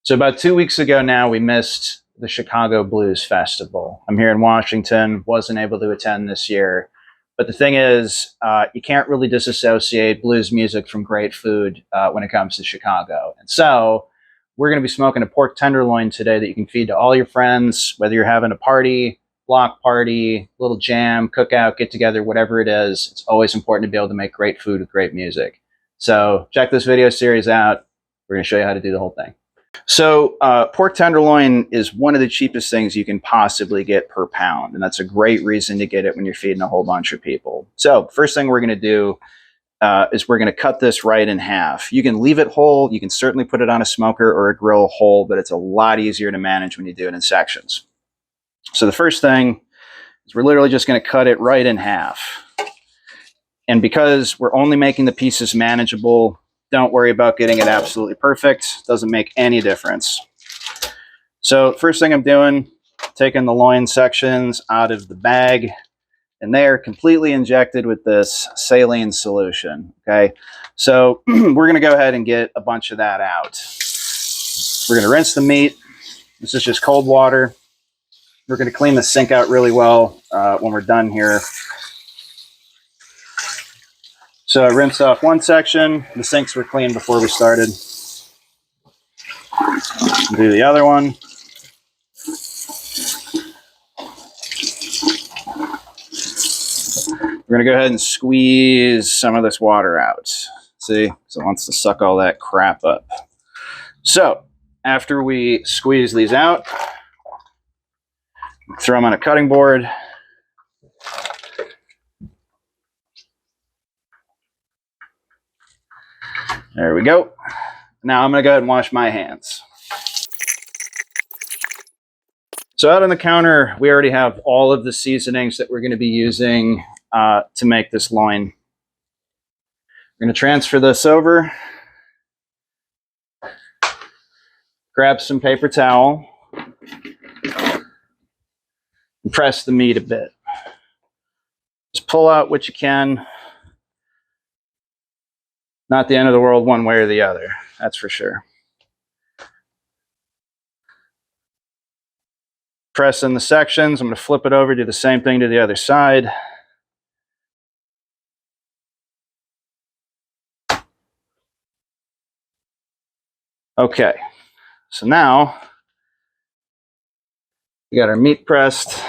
So about 2 weeks ago now, we missed the Chicago Blues Festival. I'm here in Washington, wasn't able to attend this year. But the thing is, you can't really disassociate blues music from great food when it comes to Chicago. And so we're going to be smoking a pork tenderloin today that you can feed to all your friends, whether you're having a party, block party, little jam, cookout, get together, whatever it is. It's always important to be able to make great food with great music. So check this video series out. We're going to show you how to do the whole thing. So pork tenderloin is one of the cheapest things you can possibly get per pound. And that's a great reason to get it when you're feeding a whole bunch of people. So first thing we're going to do is we're going to cut this right in half. You can leave it whole. You can certainly put it on a smoker or a grill whole, but it's a lot easier to manage when you do it in sections. So the first thing is we're literally just going to cut it right in half. And because we're only making the pieces manageable, don't worry about getting it absolutely perfect. Doesn't make any difference. So first thing I'm doing, taking the loin sections out of the bag, and they are completely injected with this saline solution. Okay, so we're going to go ahead and get a bunch of that out. We're going to rinse the meat. This is just cold water. We're going to clean the sink out really well when we're done here. So I rinsed off one section. The sinks were clean before we started. Do the other one. We're going to go ahead and squeeze some of this water out. See? So it wants to suck all that crap up. So after we squeeze these out, throw them on a cutting board. There we go. Now I'm going to go ahead and wash my hands. So out on the counter, we already have all of the seasonings that we're going to be using to make this loin. We're going to transfer this over. Grab some paper towel. And press the meat a bit. Just pull out what you can. Not the end of the world one way or the other, that's for sure. Press in the sections. I'm going to flip it over, do the same thing to the other side. Okay, so now we got our meat pressed.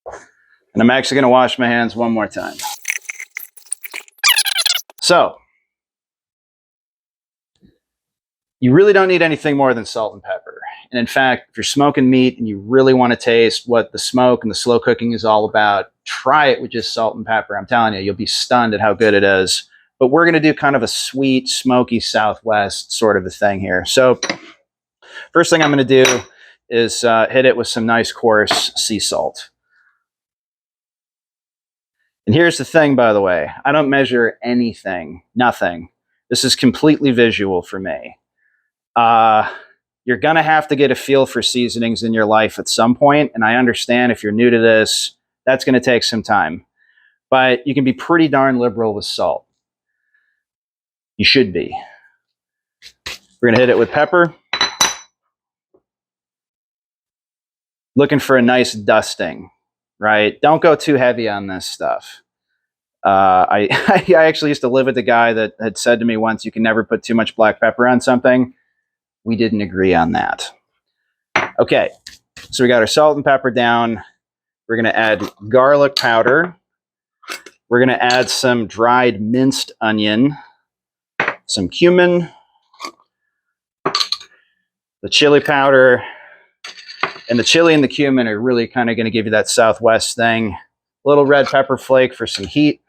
And I'm actually going to wash my hands one more time. So, you really don't need anything more than salt and pepper. And in fact, if you're smoking meat and you really want to taste what the smoke and the slow cooking is all about, try it with just salt and pepper. I'm telling you, you'll be stunned at how good it is. But we're going to do kind of a sweet, smoky Southwest sort of a thing here. So first thing I'm going to do is hit it with some nice coarse sea salt. And here's the thing, by the way, I don't measure anything, nothing. This is completely visual for me. You're going to have to get a feel for seasonings in your life at some point, and I understand if you're new to this, that's going to take some time. But you can be pretty darn liberal with salt. You should be. We're going to hit it with pepper. Looking for a nice dusting, right? Don't go too heavy on this stuff. I actually used to live with a guy that had said to me once, you can never put too much black pepper on something. We didn't agree on that. Okay, so we got our salt and pepper down. We're going to add garlic powder. We're going to add some dried minced onion, some cumin, the chili powder, and the chili and the cumin are really kind of going to give you that Southwest thing. A little red pepper flake for some heat.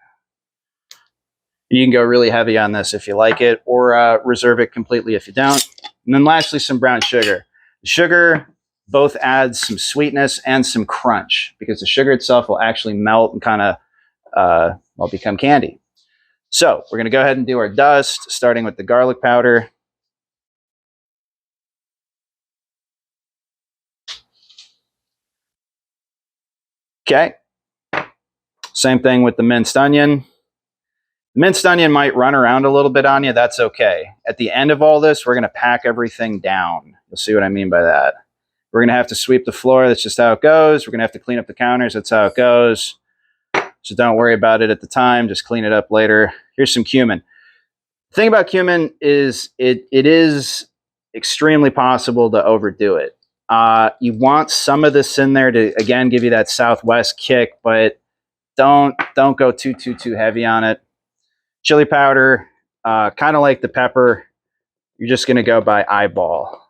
You can go really heavy on this if you like it, or reserve it completely if you don't. And then lastly, some brown sugar. The sugar both adds some sweetness and some crunch because the sugar itself will actually melt and kind of well, become candy. So we're going to go ahead and do our dust, starting with the garlic powder. Okay. Same thing with the minced onion. The minced onion might run around a little bit on you. That's okay. At the end of all this, we're going to pack everything down. You'll see what I mean by that. We're going to have to sweep the floor. That's just how it goes. We're going to have to clean up the counters. That's how it goes. So don't worry about it at the time. Just clean it up later. Here's some cumin. The thing about cumin is it is extremely possible to overdo it. You want some of this in there to, again, give you that Southwest kick, but don't go too heavy on it. Chili powder, kind of like the pepper, you're just going to go by eyeball.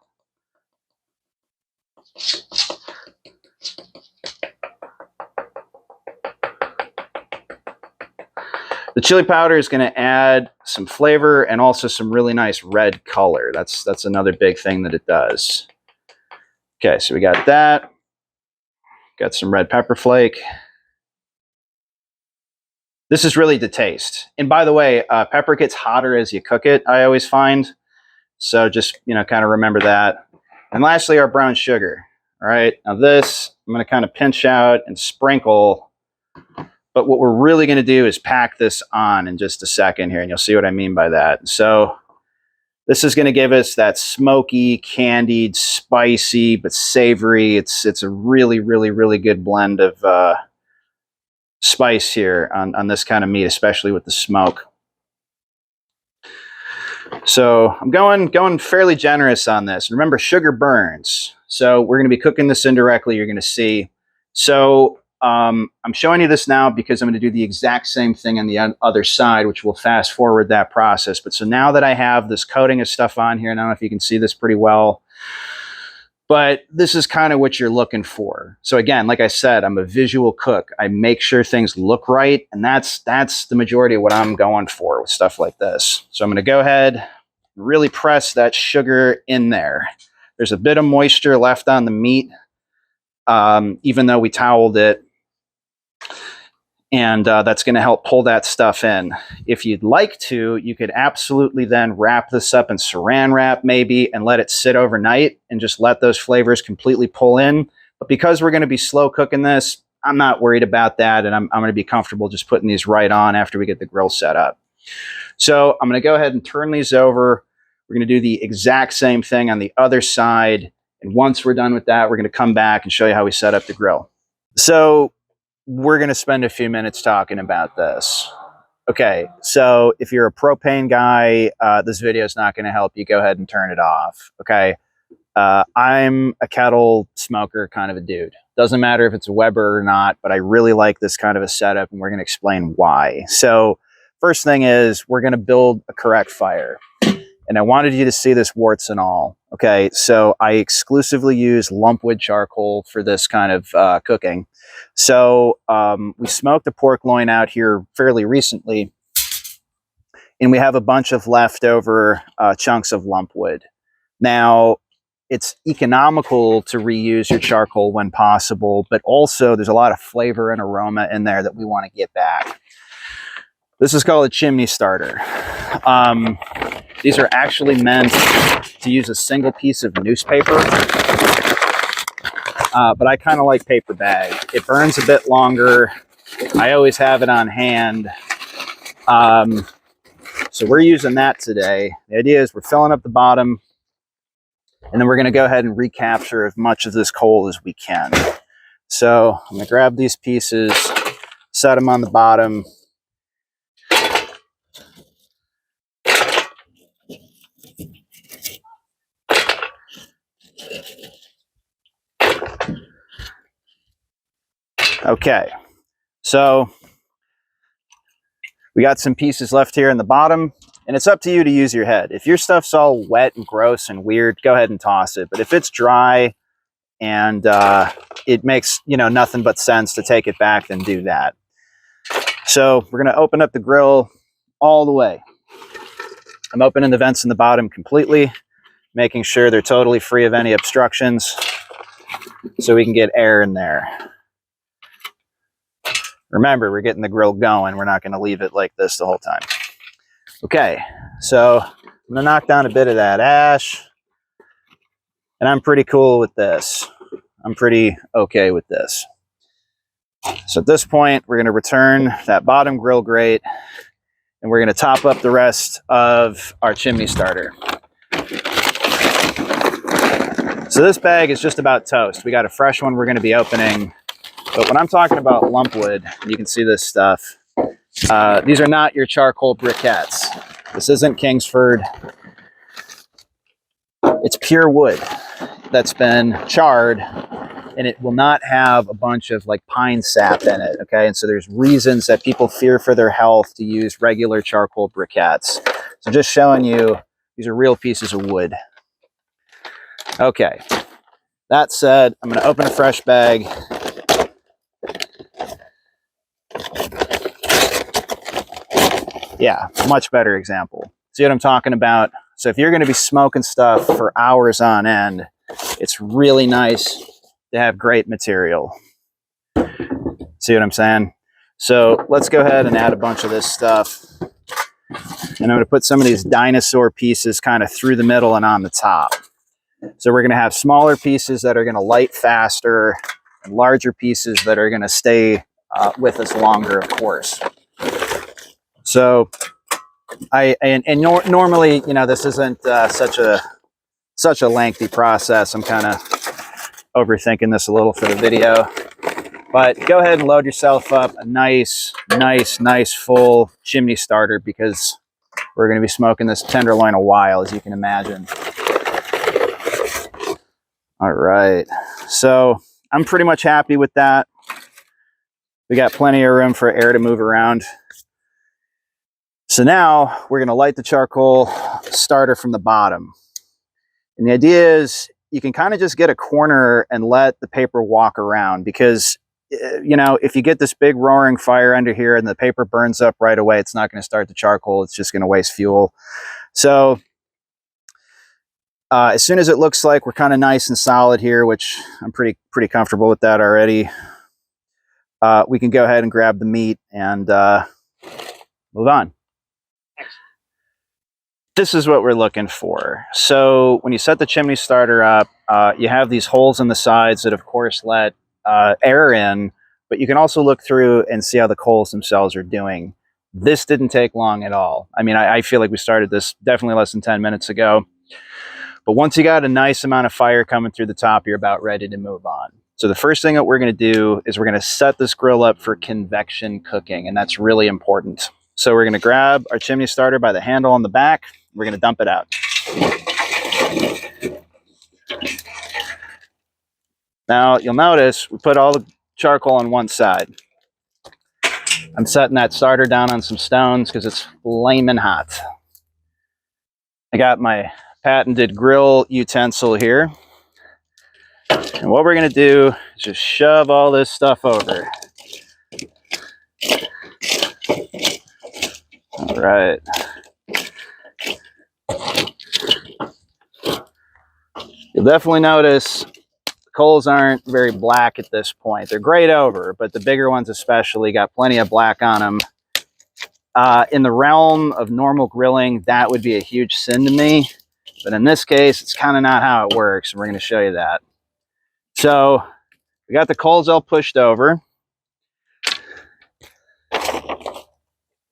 The chili powder is going to add some flavor and also some really nice red color. That's another big thing that it does. Okay, so we got that. Got some red pepper flake. This is really to taste. And by the way, pepper gets hotter as you cook it, I always find. So just, kind of remember that. And lastly, our brown sugar. All right, now this, I'm going to kind of pinch out and sprinkle. But what we're really going to do is pack this on in just a second here, and you'll see what I mean by that. So this is going to give us that smoky, candied, spicy, but savory. It's a really, really, really good blend of spice here on this kind of meat, especially with the smoke. So I'm going fairly generous on this. Remember, sugar burns. So we're going to be cooking this indirectly, you're going to see. So I'm showing you this now because I'm going to do the exact same thing on the other side, which will fast forward that process. But so now that I have this coating of stuff on here, and I don't know if you can see this pretty well, but this is kind of what you're looking for. So again, like I said, I'm a visual cook. I make sure things look right, and that's the majority of what I'm going for with stuff like this. So I'm going to go ahead and really press that sugar in there. There's a bit of moisture left on the meat, even though we toweled it. And that's going to help pull that stuff in. If you'd like to, you could absolutely then wrap this up in saran wrap maybe and let it sit overnight and just let those flavors completely pull in. But because we're going to be slow cooking this, I'm not worried about that. And I'm going to be comfortable just putting these right on after we get the grill set up. So I'm going to go ahead and turn these over. We're going to do the exact same thing on the other side. And once we're done with that, we're going to come back and show you how we set up the grill. So we're going to spend a few minutes talking about this. Okay, so if you're a propane guy, this video is not going to help you. Go ahead and turn it off. Okay, I'm a kettle smoker kind of a dude. Doesn't matter if it's a Weber or not, but I really like this kind of a setup, and we're going to explain why. So first thing is we're going to build a correct fire. And I wanted you to see this warts and all. Okay, so I exclusively use lumpwood charcoal for this kind of cooking. So we smoked a pork loin out here fairly recently, and we have a bunch of leftover chunks of lumpwood. Now, it's economical to reuse your charcoal when possible, but also there's a lot of flavor and aroma in there that we want to get back. This is called a chimney starter. These are actually meant to use a single piece of newspaper, but I kind of like paper bag. It burns a bit longer. I always have it on hand. So we're using that today. The idea is we're filling up the bottom, and then we're going to go ahead and recapture as much of this coal as we can. So I'm going to grab these pieces, set them on the bottom. Okay, so we got some pieces left here in the bottom, and it's up to you to use your head. If your stuff's all wet and gross and weird, go ahead and toss it. But if it's dry and it makes, nothing but sense to take it back, then do that. So we're going to open up the grill all the way. I'm opening the vents in the bottom completely, making sure they're totally free of any obstructions so we can get air in there. Remember, we're getting the grill going. We're not going to leave it like this the whole time. Okay, so I'm going to knock down a bit of that ash. And I'm pretty cool with this. I'm pretty okay with this. So at this point, we're going to return that bottom grill grate. and we're going to top up the rest of our chimney starter. So this bag is just about toast. We got a fresh one we're going to be opening. But when I'm talking about lumpwood, you can see this stuff. These are not your charcoal briquettes. This isn't Kingsford. It's pure wood that's been charred, and it will not have a bunch of like pine sap in it, okay? And so there's reasons that people fear for their health to use regular charcoal briquettes. So just showing you, these are real pieces of wood. Okay, that said, I'm gonna open a fresh bag. Yeah, much better example. See what I'm talking about? So if you're gonna be smoking stuff for hours on end, it's really nice to have great material. See what I'm saying? So let's go ahead and add a bunch of this stuff. And I'm gonna put some of these dinosaur pieces kind of through the middle and on the top. So we're gonna have smaller pieces that are gonna light faster, and larger pieces that are gonna stay with us longer, of course. So normally, you know, this isn't such a lengthy process. I'm kind of overthinking this a little for the video, but go ahead and load yourself up a nice full chimney starter, because we're going to be smoking this tenderloin a while, as you can imagine. All right, so I'm pretty much happy with that. We got plenty of room for air to move around. So now we're going to light the charcoal starter from the bottom. And the idea is you can kind of just get a corner and let the paper walk around, because, you know, if you get this big roaring fire under here and the paper burns up right away, it's not going to start the charcoal. It's just going to waste fuel. So as soon as it looks like we're kind of nice and solid here, which I'm pretty comfortable with that already, we can go ahead and grab the meat and move on. This is what we're looking for. So when you set the chimney starter up, you have these holes in the sides that of course let air in, but you can also look through and see how the coals themselves are doing. This didn't take long at all. I mean, I feel like we started this definitely less than 10 minutes ago. But once you got a nice amount of fire coming through the top, you're about ready to move on. So the first thing that we're going to do is we're going to set this grill up for convection cooking, and that's really important. So we're going to grab our chimney starter by the handle on the back. We're going to dump it out. Now you'll notice we put all the charcoal on one side. I'm setting that starter down on some stones because it's flaming hot. I got my patented grill utensil here. And what we're going to do is just shove all this stuff over. All right. You'll definitely notice the coals aren't very black at this point. They're grayed over, but the bigger ones especially got plenty of black on them. In the realm of normal grilling, that would be a huge sin to me. But in this case, it's kind of not how it works, and we're going to show you that. So we got the coals all pushed over.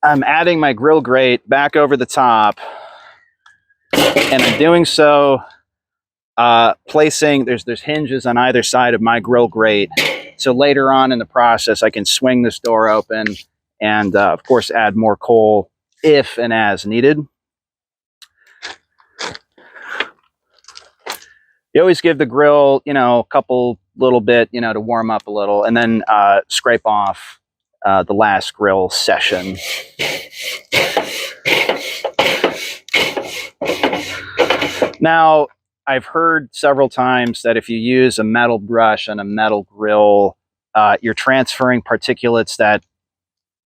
I'm adding my grill grate back over the top, and I'm doing so placing, there's hinges on either side of my grill grate, so later on in the process I can swing this door open and of course add more coal if and as needed. You always give the grill, you know, a couple little bit, you know, to warm up a little, and then scrape off the last grill session. Now, I've heard several times that if you use a metal brush on a metal grill, you're transferring particulates that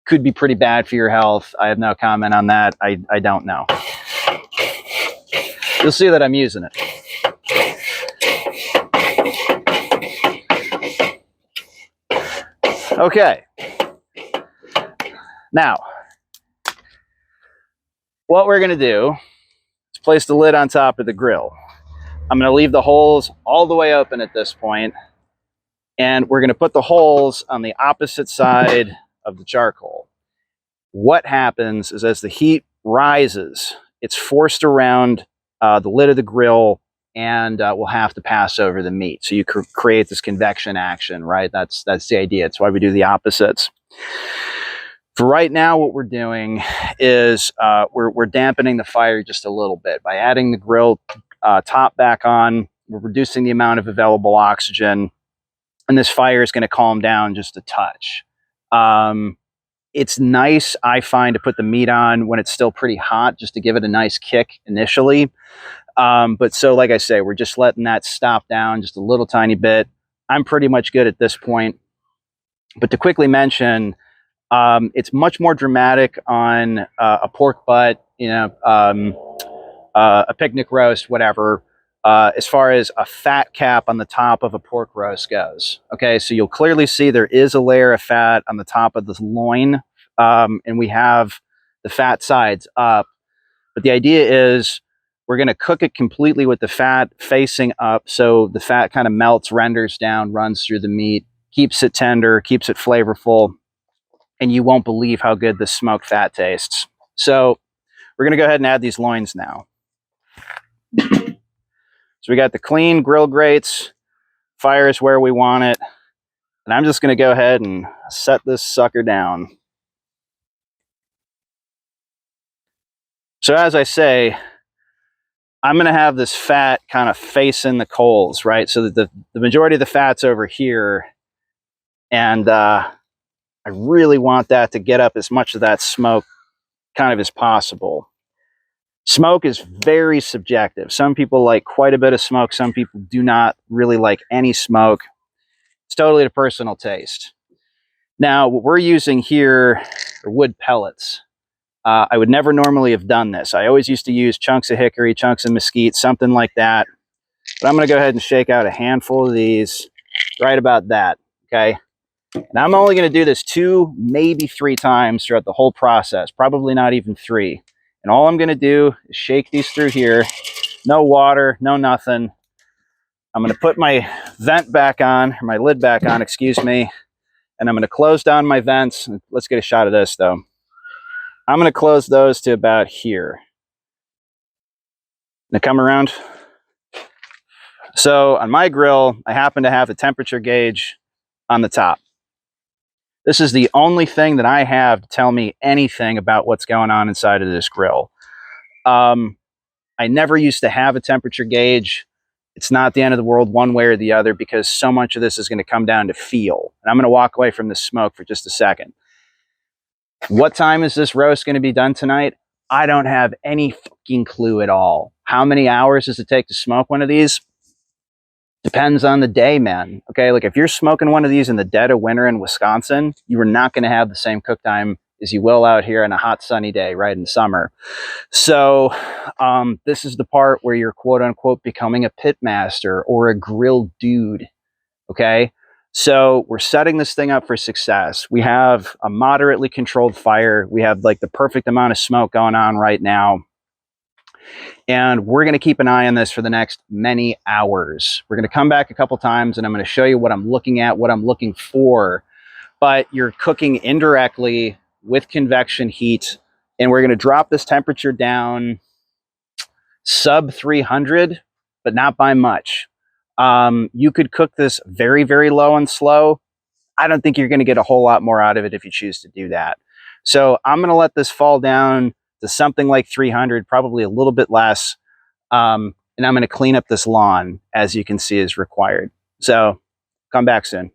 could be pretty bad for your health. I have no comment on that. I don't know. You'll see that I'm using it. Okay. Now, what we're going to do is place the lid on top of the grill. I'm going to leave the holes all the way open at this point, and we're going to put the holes on the opposite side of the charcoal. what happens is as the heat rises, it's forced around the lid of the grill and will have to pass over the meat. So you create this convection action, right? That's the idea. It's why we do the opposites. For right now, what we're doing is we're dampening the fire just a little bit by adding the grill top back on. We're reducing the amount of available oxygen, and this fire is going to calm down just a touch. It's nice, I find, to put the meat on when it's still pretty hot, just to give it a nice kick initially. But so, like I say, we're just letting that stop down just a little tiny bit. I'm pretty much good at this point. But to quickly mention, it's much more dramatic on a pork butt, you know, a picnic roast, whatever, as far as a fat cap on the top of a pork roast goes. Okay, so you'll clearly see there is a layer of fat on the top of the loin, and we have the fat sides up. But the idea is we're going to cook it completely with the fat facing up, so the fat kind of melts, renders down, runs through the meat, keeps it tender, keeps it flavorful, and you won't believe how good the smoked fat tastes. So we're going to go ahead and add these loins now. So we got the clean grill grates, fire is where we want it, and I'm just going to go ahead and set this sucker down. So as I say, I'm going to have this fat kind of facing the coals, right? So that the majority of the fat's over here, and I really want that to get up as much of that smoke kind of as possible. Smoke is very subjective. Some people like quite a bit of smoke. Some people do not really like any smoke. It's totally a personal taste. Now, what we're using here are wood pellets. I would never normally have done this. I always used to use chunks of hickory, chunks of mesquite, something like that. But I'm going to go ahead and shake out a handful of these, right about that, okay? And I'm only going to do this 2, maybe 3 times throughout the whole process, probably not even 3. And all I'm going to do is shake these through here. No water, no nothing. I'm going to put my vent back on, or my lid back on, excuse me. And I'm going to close down my vents. Let's get a shot of this, though. I'm going to close those to about here. Now come around. So on my grill, I happen to have a temperature gauge on the top. This is the only thing that I have to tell me anything about what's going on inside of this grill. I never used to have a temperature gauge. It's not the end of the world one way or the other, because so much of this is going to come down to feel. And I'm going to walk away from the smoke for just a second. What time is this roast going to be done tonight? I don't have any fucking clue at all. How many hours does it take to smoke one of these? Depends on the day, man. Okay, like if you're smoking one of these in the dead of winter in Wisconsin, you are not going to have the same cook time as you will out here on a hot sunny day, right, in summer. So this is the part where you're quote unquote becoming a pit master or a grill dude. Okay, so we're setting this thing up for success. We have a moderately controlled fire. We have like the perfect amount of smoke going on right now. And we're going to keep an eye on this for the next many hours. We're going to come back a couple times and I'm going to show you what I'm looking at, what I'm looking for. But you're cooking indirectly with convection heat. And we're going to drop this temperature down sub 300, but not by much. You could cook this very, very low and slow. I don't think you're going to get a whole lot more out of it if you choose to do that. So I'm going to let this fall down to something like 300, probably a little bit less. And I'm going to clean up this lawn, as you can see is required. So come back soon.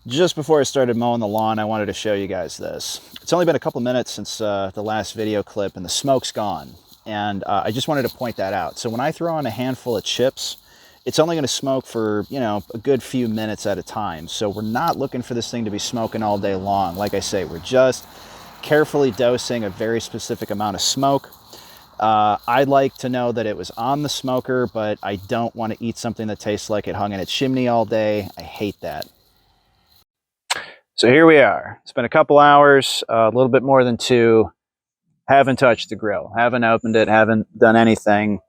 Just before I started mowing the lawn, I wanted to show you guys this. It's only been a couple minutes since the last video clip and the smoke's gone. And I just wanted to point that out. So when I throw on a handful of chips, it's only going to smoke for, you know, a good few minutes at a time. So we're not looking for this thing to be smoking all day long. Like I say, we're just carefully dosing a very specific amount of smoke. I'd like to know that it was on the smoker, but I don't want to eat something that tastes like it hung in a chimney all day. I hate that. So here we are. It's been a couple hours, a little bit more than 2. Haven't touched the grill, haven't opened it, haven't done anything.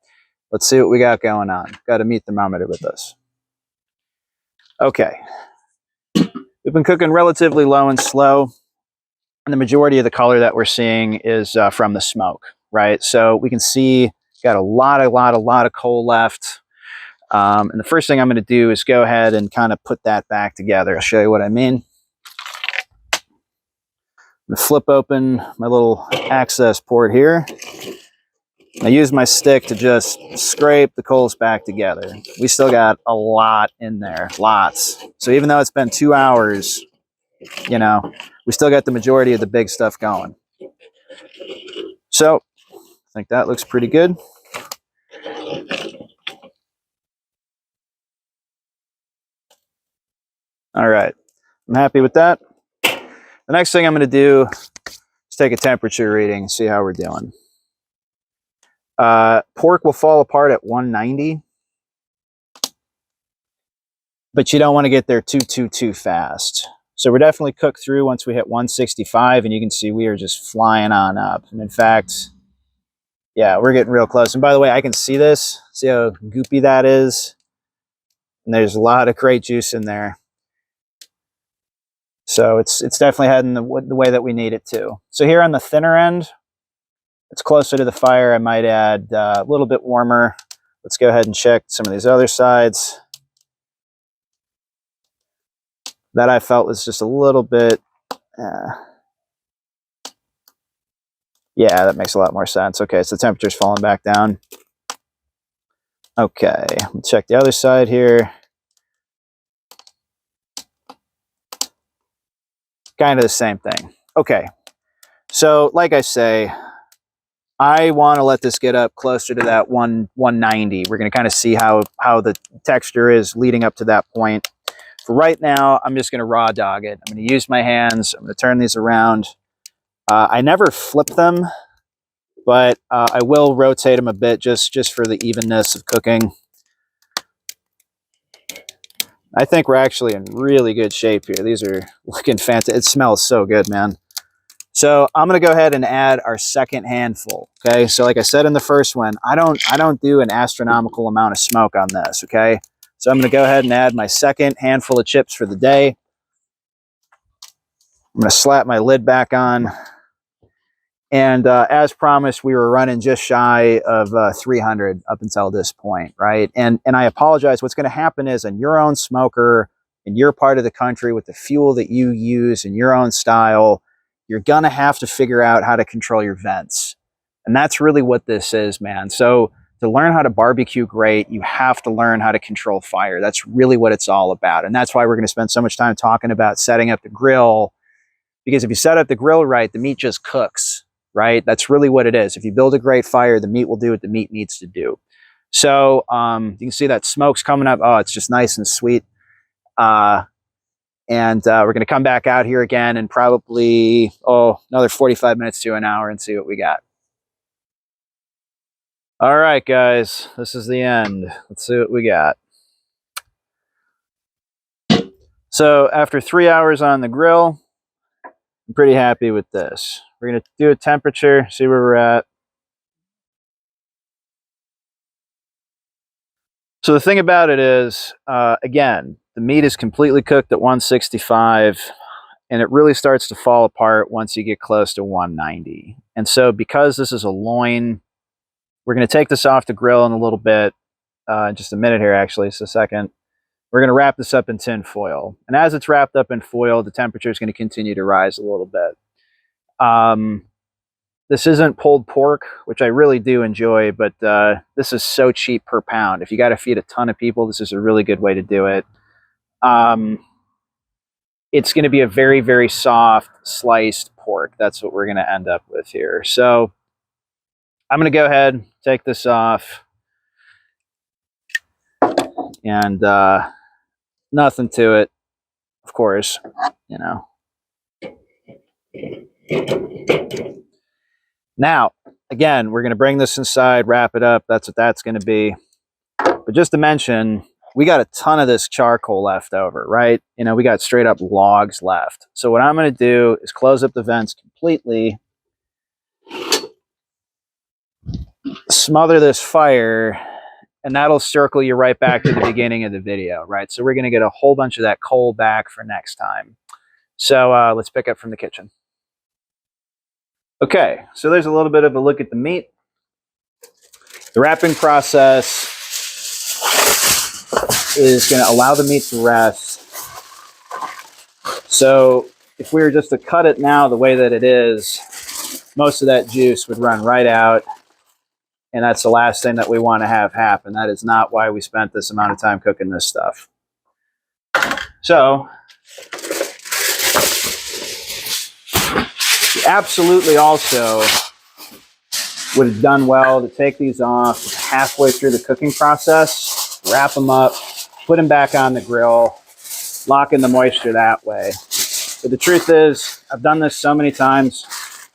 Let's see what we got going on. Got a meat thermometer with us. Okay. We've been cooking relatively low and slow. And the majority of the color that we're seeing is from the smoke, right? So we can see got a lot of coal left. And the first thing I'm going to do is go ahead and kind of put that back together. I'll show you what I mean. I'm going to flip open my little access port here. I use my stick to just scrape the coals back together. We still got a lot in there, lots. So even though it's been 2 hours, you know, we still got the majority of the big stuff going. So I think that looks pretty good. All right, I'm happy with that. The next thing I'm going to do is take a temperature reading and see how we're doing. Pork will fall apart at 190, but you don't want to get there too fast. So we're definitely cooked through once we hit 165, and you can see we are just flying on up. And in fact, yeah, we're getting real close. And by the way, I can see this. See how goopy that is? And there's a lot of great juice in there. So it's definitely heading the way that we need it to. So here on the thinner end, it's closer to the fire. I might add a little bit warmer. Let's go ahead and check some of these other sides. That I felt was just a little bit, yeah, that makes a lot more sense. Okay, so the temperature's falling back down. Okay, let's check the other side here. Kind of the same thing. Okay, so like I say, I want to let this get up closer to that 190. We're going to kind of see how the texture is leading up to that point. For right now, I'm just going to raw dog it. I'm going to use my hands. I'm going to turn these around. I never flip them, but I will rotate them a bit just for the evenness of cooking. I think we're actually in really good shape here. These are looking fantastic. It smells so good, man. So I'm going to go ahead and add our second handful. Okay, so like I said in the first one, I don't do an astronomical amount of smoke on this. Okay, so I'm going to go ahead and add my second handful of chips for the day. I'm going to slap my lid back on. And as promised, we were running just shy of 300 up until this point, right? And I apologize. What's going to happen is in your own smoker, in your part of the country, with the fuel that you use in your own style, you're going to have to figure out how to control your vents. And that's really what this is, man. So to learn how to barbecue great, you have to learn how to control fire. That's really what it's all about. And that's why we're going to spend so much time talking about setting up the grill. Because if you set up the grill right, the meat just cooks. Right? That's really what it is. If you build a great fire, the meat will do what the meat needs to do. So you can see that smoke's coming up. Oh, it's just nice and sweet. And we're going to come back out here again in probably, another 45 minutes to an hour and see what we got. All right, guys, this is the end. Let's see what we got. So after 3 hours on the grill, I'm pretty happy with this. We're going to do a temperature, see where we're at. So the thing about it is, again, the meat is completely cooked at 165, and it really starts to fall apart once you get close to 190. And so because this is a loin, we're going to take this off the grill in a little bit, in just a minute here, actually, so a second. We're going to wrap this up in tin foil. And as it's wrapped up in foil, the temperature is going to continue to rise a little bit. This isn't pulled pork, which I really do enjoy, but this is so cheap per pound. If you got to feed a ton of people, this is a really good way to do it. It's going to be a very, very soft sliced pork. That's what we're going to end up with here. So I'm going to go ahead, take this off, and nothing to it, of course, you know. Now, again, we're going to bring this inside, wrap it up. That's what that's going to be. But just to mention, we got a ton of this charcoal left over, right? You know, we got straight up logs left. So what I'm going to do is close up the vents completely, smother this fire, and that'll circle you right back to the beginning of the video, right? So we're going to get a whole bunch of that coal back for next time. So let's pick up from the kitchen. Okay, so there's a little bit of a look at the meat. The wrapping process is going to allow the meat to rest. So if we were just to cut it now the way that it is, most of that juice would run right out, and that's the last thing that we want to have happen. That is not why we spent this amount of time cooking this stuff. So you absolutely also would have done well to take these off halfway through the cooking process, wrap them up, put them back on the grill, lock in the moisture that way. But the truth is, I've done this so many times,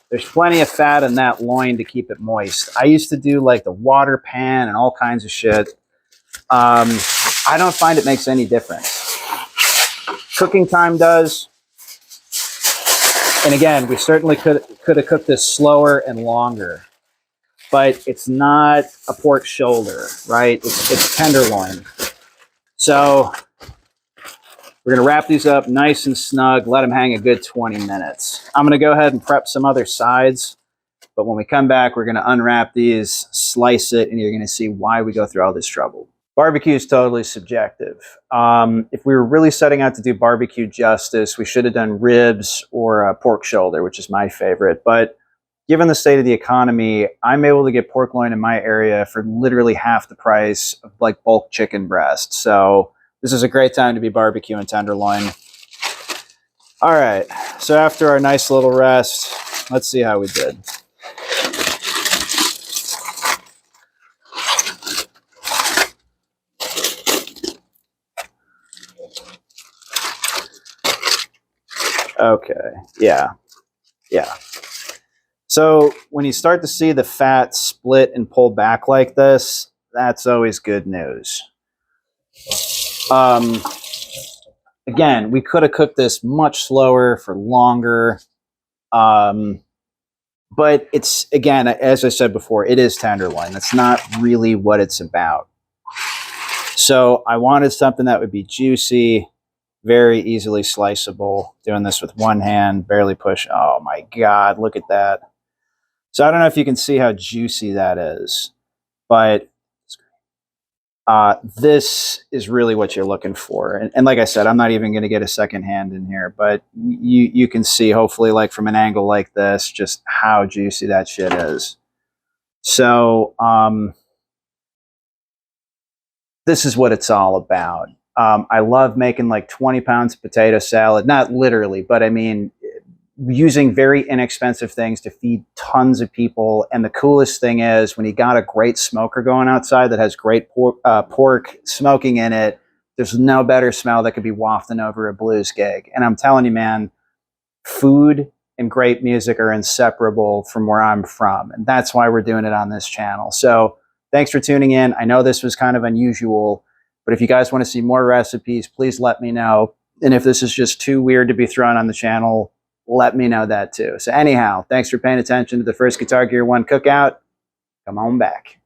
there's plenty of fat in that loin to keep it moist. I used to do like the water pan and all kinds of shit. I don't find it makes any difference. Cooking time does. And again, we certainly could have cooked this slower and longer. But it's not a pork shoulder, right? It's tenderloin. So we're going to wrap these up nice and snug, let them hang a good 20 minutes. I'm going to go ahead and prep some other sides, but when we come back, we're going to unwrap these, slice it, and you're going to see why we go through all this trouble. Barbecue is totally subjective. If we were really setting out to do barbecue justice, we should have done ribs or a pork shoulder, which is my favorite. But given the state of the economy, I'm able to get pork loin in my area for literally half the price of like bulk chicken breast. So this is a great time to be barbecuing tenderloin. All right, so after our nice little rest, let's see how we did. Okay, yeah. So when you start to see the fat split and pull back like this, that's always good news. Again, we could have cooked this much slower for longer. But it's, again, as I said before, it is tenderloin. That's not really what it's about. So I wanted something that would be juicy, very easily sliceable. Doing this with one hand, barely push. Oh my God, look at that. So I don't know if you can see how juicy that is, but this is really what you're looking for. And like I said, I'm not even going to get a second hand in here, but you can see, hopefully, like from an angle like this, just how juicy that shit is. So this is what it's all about. I love making like 20 pounds of potato salad, not literally, but I mean, using very inexpensive things to feed tons of people. And the coolest thing is when you got a great smoker going outside that has great pork smoking in it, there's no better smell that could be wafting over a blues gig. And I'm telling you, man, food and great music are inseparable from where I'm from. And that's why we're doing it on this channel. So thanks for tuning in. I know this was kind of unusual, but if you guys want to see more recipes, please let me know. And if this is just too weird to be thrown on the channel, let me know that too. So anyhow, thanks for paying attention to the first Guitar Gear 1 cookout. Come on back.